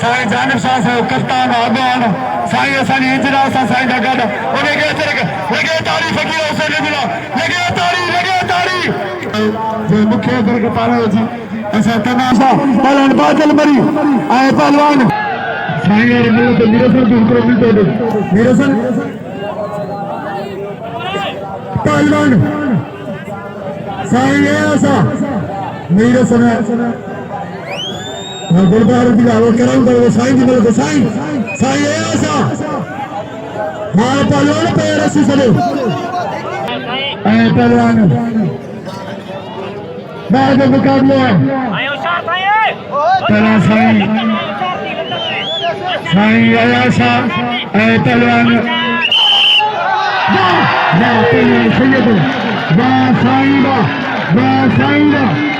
साईं जानब शाह साहब कप्तान आगवान साईं असानी इंजरा सा साईं दा गड ओने के तरक लगे ताली फकीर हुसैन बिला लगे ताली जे मुख्य वर्ग पारा जी ऐसा तमाशा पहलवान बादल मरी आए पहलवान साईं और मिल तो निरसन भी हुक्म मिलते हैं निरसन पहलवान साईं ऐसा निरसन गुरुद्वारे की आवाज कराऊंगा वो साईं जी मेरे साईं साईं ऐसा हाँ पहलवान पैर ऐसे चले पहलवान बाद मुकाबले पहला साईं साईं ऐसा पहलवान वाह पहलवान सैयद वाह साईं वाह साईं वाह